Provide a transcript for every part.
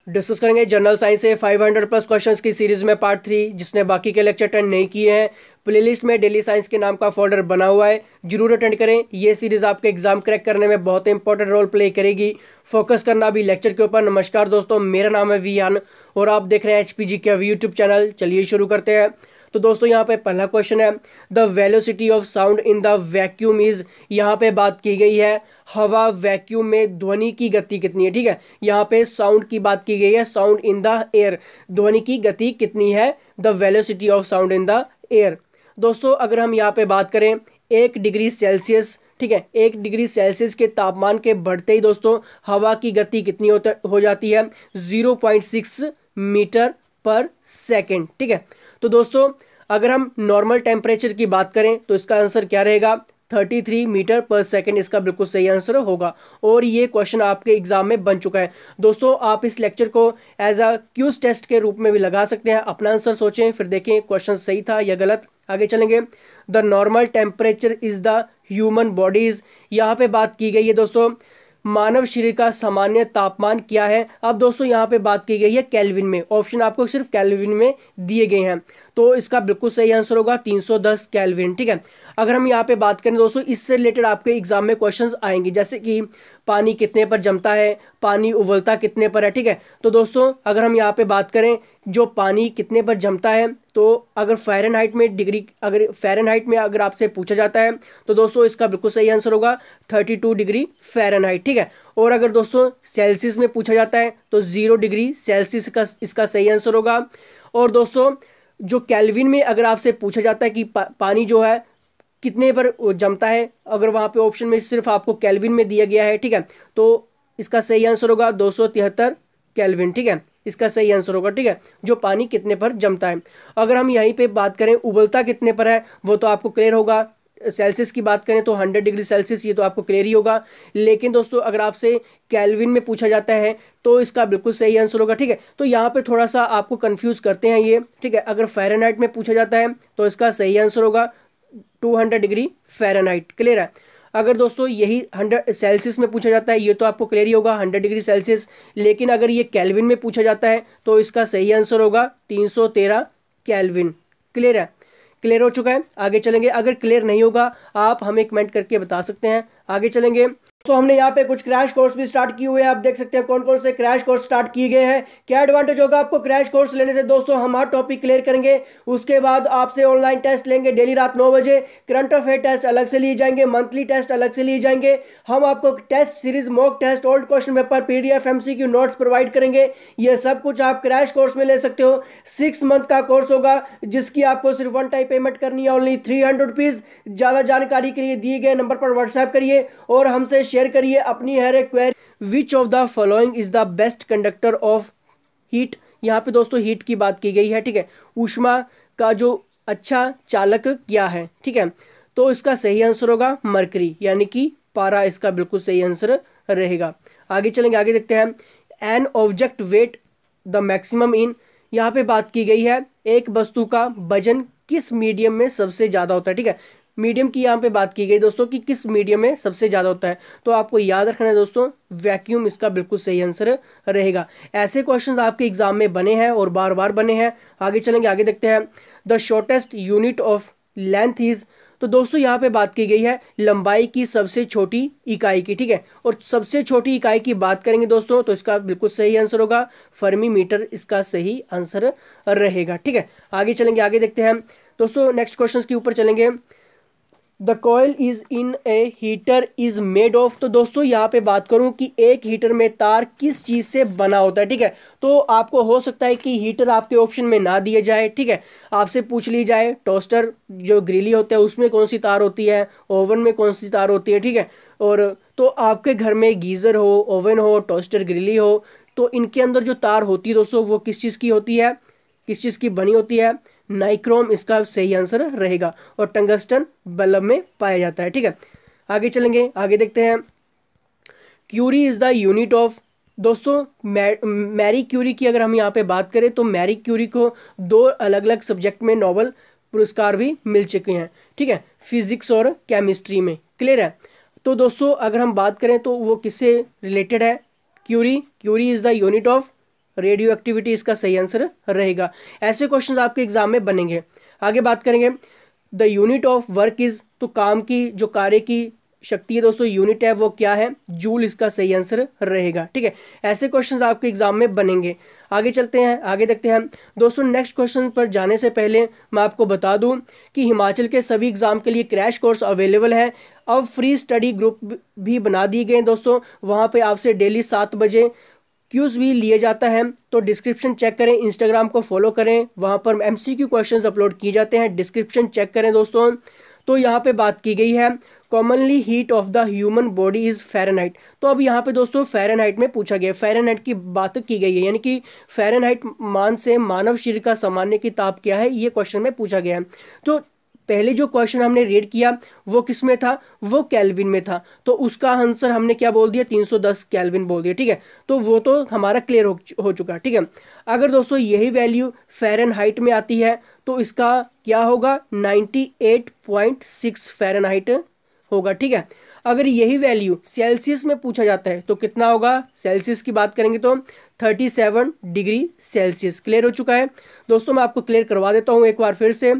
Discuss करेंगे general science से 500 plus questions की सीरीज में पार्ट 3। जिसने बाकी के लेक्चर अटेंड नहीं किए हैं, प्लेलिस्ट में डेली साइंस के नाम का फोल्डर बना हुआ है, जरूर अटेंड करें। ये सीरीज आपके एग्जाम क्रैक करने में बहुत इंपॉर्टेंट रोल प्ले करेगी। फोकस करना भी लेक्चर के ऊपर। नमस्कार दोस्तों, मेरा नाम है वियान और आप देख रहे हैं HPG के यूट्यूब चैनल। चलिए शुरू करते हैं। तो दोस्तों यहाँ पे पहला क्वेश्चन है, the velocity of sound in the vacuum is. यहाँ पे बात की गई है हवा वैक्यूम में ध्वनि की गति कितनी है। ठीक है, यहाँ पे साउंड की बात की गई है, साउंड इन द एयर, ध्वनि की गति कितनी है, the velocity of sound in the air. दोस्तों अगर हम यहाँ पे बात करें 1 डिग्री सेल्सियस, ठीक है, 1 डिग्री सेल्सियस के तापमान के बढ़ते ही दोस्तों हवा की गति कितनी हो जाती है, 0.6 मीटर पर सेकेंड। ठीक है, तो दोस्तों अगर हम नॉर्मल टेम्परेचर की बात करें तो इसका आंसर क्या रहेगा, 33 मीटर पर सेकेंड इसका बिल्कुल सही आंसर होगा। और ये क्वेश्चन आपके एग्जाम में बन चुका है। दोस्तों आप इस लेक्चर को एज अ क्यूज टेस्ट के रूप में भी लगा सकते हैं। अपना आंसर सोचें, फिर देखें क्वेश्चन सही था या गलत। आगे चलेंगे। The normal temperature is the human bodies. यहाँ पे बात की गई है दोस्तों मानव शरीर का सामान्य तापमान क्या है। अब दोस्तों यहाँ पे बात की गई है केल्विन में। ऑप्शन आपको सिर्फ केल्विन में दिए गए हैं, तो इसका बिल्कुल सही आंसर होगा 310 केल्विन। ठीक है, अगर हम यहाँ पे बात करें दोस्तों, इससे रिलेटेड आपके एग्जाम में क्वेश्चंस आएंगे, जैसे कि पानी कितने पर जमता है, पानी उबलता कितने पर है। ठीक है, तो दोस्तों अगर हम यहाँ पे बात करें जो पानी कितने पर जमता है, तो अगर फ़ारेनहाइट में डिग्री, अगर फ़ारेनहाइट में अगर आपसे पूछा जाता है तो दोस्तों इसका बिल्कुल सही आंसर होगा 32 डिग्री फ़ारेनहाइट। ठीक है, और अगर दोस्तों सेल्सियस में पूछा जाता है तो 0 डिग्री सेल्सियस का इसका सही आंसर होगा। और दोस्तों जो केल्विन में अगर आपसे पूछा जाता है कि पानी जो है कितने पर जमता है, अगर वहाँ पे ऑप्शन में सिर्फ आपको केल्विन में दिया गया है, ठीक है, तो इसका सही आंसर होगा 273 केल्विन। ठीक है, इसका सही आंसर होगा। ठीक है, जो पानी कितने पर जमता है। अगर हम यहीं पे बात करें उबलता कितने पर है, वो तो आपको क्लियर होगा। सेल्सियस की बात करें तो 100 डिग्री सेल्सियस, ये तो आपको क्लियर ही होगा। लेकिन दोस्तों अगर आपसे केल्विन में पूछा जाता है तो इसका बिल्कुल सही आंसर होगा। ठीक है, तो यहाँ पे थोड़ा सा आपको कंफ्यूज करते हैं ये। ठीक है, अगर फ़ारेनहाइट में पूछा जाता है तो इसका सही आंसर होगा 200 डिग्री फ़ारेनहाइट। क्लियर है। अगर दोस्तों यही 100 सेल्सियस में पूछा जाता है, ये तो आपको क्लियर ही होगा 100 डिग्री सेल्सियस। लेकिन अगर ये केल्विन में पूछा जाता है तो इसका सही आंसर होगा 313 केल्विन। क्लियर है, क्लियर हो चुका है। आगे चलेंगे। अगर क्लियर नहीं होगा आप हमें कमेंट करके बता सकते हैं। आगे चलेंगे। तो हमने यहाँ पे कुछ क्रैश कोर्स भी स्टार्ट किए हुए हैं। आप देख सकते हैं कौन कौन से क्रैश कोर्स स्टार्ट किए गए हैं। क्या एडवांटेज होगा आपको क्रैश कोर्स लेने से दोस्तों, हम हर टॉपिक क्लियर करेंगे, उसके बाद आपसे ऑनलाइन टेस्ट लेंगे डेली रात 9 बजे। करंट अफेयर टेस्ट अलग से लिए जाएंगे, मंथली टेस्ट अलग से लिए जाएंगे। हम आपको test series, mock test, old question paper, PDF, MCQ notes provide करेंगे। ये सब कुछ आप क्रैश कोर्स में ले सकते हो। 6 मंथ का कोर्स होगा जिसकी आपको सिर्फ 1 टाइम पेमेंट करनी है, ओनली 300 रुपीज़। ज़्यादा जानकारी के लिए दिए गए नंबर पर व्हाट्सएप करिए और हमसे शेयर करिए अपनी हर एक query. Which of the following is the best conductor of heat. यहाँ पे दोस्तों हीट की बात की गई है। ठीक है, ऊष्मा का जो अच्छा चालक क्या है। ठीक है, तो इसका सही आंसर होगा मरकरी, यानी कि पारा इसका बिल्कुल सही आंसर रहेगा। आगे चलेंगे, आगे देखते हैं। An object wait the maximum in. यहाँ पे बात की गई है एक वस्तु का वजन किस मीडियम में सबसे ज़्यादा होता है। ठीक है, मीडियम की यहाँ पे बात की गई दोस्तों कि किस मीडियम में सबसे ज़्यादा होता है, तो आपको याद रखना है दोस्तों वैक्यूम इसका बिल्कुल सही आंसर रहेगा। ऐसे क्वेश्चंस आपके एग्जाम में बने हैं और बार बार बने हैं। आगे चलेंगे, आगे देखते हैं। The shortest unit of length is. तो दोस्तों यहाँ पे बात की गई है लंबाई की सबसे छोटी इकाई की। ठीक है, और सबसे छोटी इकाई की बात करेंगे दोस्तों तो इसका बिल्कुल सही आंसर होगा फर्मी मीटर, इसका सही आंसर रहेगा। ठीक है, आगे चलेंगे, आगे देखते हैं दोस्तों। नेक्स्ट क्वेश्चन के ऊपर चलेंगे। The coil is in A heater is made of. तो दोस्तों यहाँ पे बात करूँ कि एक हीटर में तार किस चीज़ से बना होता है। ठीक है, तो आपको हो सकता है कि हीटर आपके ऑप्शन में ना दिए जाए। ठीक है, आपसे पूछ ली जाए टोस्टर जो ग्रिली होता है उसमें कौन सी तार होती है, ओवन में कौन सी तार होती है। ठीक है, और तो आपके घर में गीज़र हो, ओवन हो, टोस्टर ग्रिली हो, तो इनके अंदर जो तार होती है दोस्तों वो किस चीज़ की होती है, किस चीज़ की बनी होती है, नाइक्रोम इसका सही आंसर रहेगा। और टंगस्टन बल्ब में पाया जाता है। ठीक है, आगे चलेंगे, आगे देखते हैं। Curie is the unit of. दोस्तों मैरी क्यूरी की अगर हम यहाँ पे बात करें तो मैरी क्यूरी को 2 अलग अलग सब्जेक्ट में नोबेल पुरस्कार भी मिल चुके हैं। ठीक है, फिजिक्स और केमिस्ट्री में। क्लियर है। तो दोस्तों अगर हम बात करें तो वो किससे रिलेटेड है, curie is the unit of radioactivity इसका सही आंसर रहेगा। ऐसे क्वेश्चंस आपके एग्जाम में बनेंगे। आगे बात करेंगे, the unit of work is, तो काम की जो कार्य की शक्ति है दोस्तों, यूनिट है वो क्या है, जूल इसका सही आंसर रहेगा। ठीक है, ऐसे क्वेश्चंस आपके एग्जाम में बनेंगे। आगे चलते हैं, आगे देखते हैं दोस्तों। नेक्स्ट क्वेश्चन पर जाने से पहले मैं आपको बता दूं कि हिमाचल के सभी एग्जाम के लिए क्रैश कोर्स अवेलेबल है। अब फ्री स्टडी ग्रुप भी बना दिए गए दोस्तों, वहाँ पे आपसे डेली 7 बजे क्यूज़ भी लिए जाता है। तो डिस्क्रिप्शन चेक करें, इंस्टाग्राम को फॉलो करें, वहाँ पर MCQ क्वेश्चंस अपलोड किए जाते हैं, डिस्क्रिप्शन चेक करें दोस्तों। तो यहाँ पे बात की गई है, commonly heat of the human body is Fahrenheit. तो अब यहाँ पे दोस्तों फ़ारेनहाइट में पूछा गया, फ़ारेनहाइट की बात की गई है, यानी कि फ़ारेनहाइट मान से मानव शरीर का सामान्य की ताप क्या है, ये क्वेश्चन में पूछा गया है। तो पहले जो क्वेश्चन हमने रीड किया वो किस में था, वो केल्विन में था, तो उसका आंसर हमने क्या बोल दिया, 310 केल्विन बोल दिया। ठीक है, तो वो तो हमारा क्लियर हो चुका। ठीक है, अगर दोस्तों यही वैल्यू फ़ारेनहाइट में आती है तो इसका क्या होगा, 98.6 फ़ारेनहाइट होगा। ठीक है, अगर यही वैल्यू सेल्सियस में पूछा जाता है तो कितना होगा, सेल्सियस की बात करेंगे तो 37 डिग्री सेल्सियस। क्लियर हो चुका है दोस्तों, मैं आपको क्लियर करवा देता हूँ एक बार फिर से।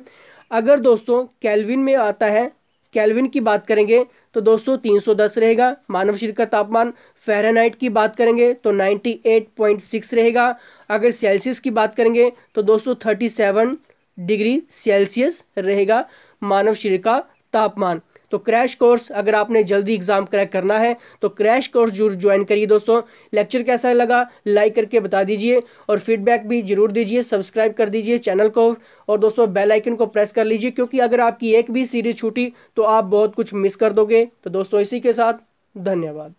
अगर दोस्तों केल्विन में आता है, केल्विन की बात करेंगे तो दोस्तों 310 रहेगा मानव शरीर का तापमान। फ़ारेनहाइट की बात करेंगे तो 98.6 रहेगा। अगर सेल्सियस की बात करेंगे तो दोस्तों 37 डिग्री सेल्सियस रहेगा मानव शरीर का तापमान। तो क्रैश कोर्स, अगर आपने जल्दी एग्जाम क्रैक करना है तो क्रैश कोर्स जरूर ज्वाइन करिए दोस्तों। लेक्चर कैसा लगा लाइक करके बता दीजिए और फीडबैक भी जरूर दीजिए, सब्सक्राइब कर दीजिए चैनल को और दोस्तों बेल आइकन को प्रेस कर लीजिए, क्योंकि अगर आपकी एक भी सीरीज छूटी तो आप बहुत कुछ मिस कर दोगे। तो दोस्तों इसी के साथ धन्यवाद।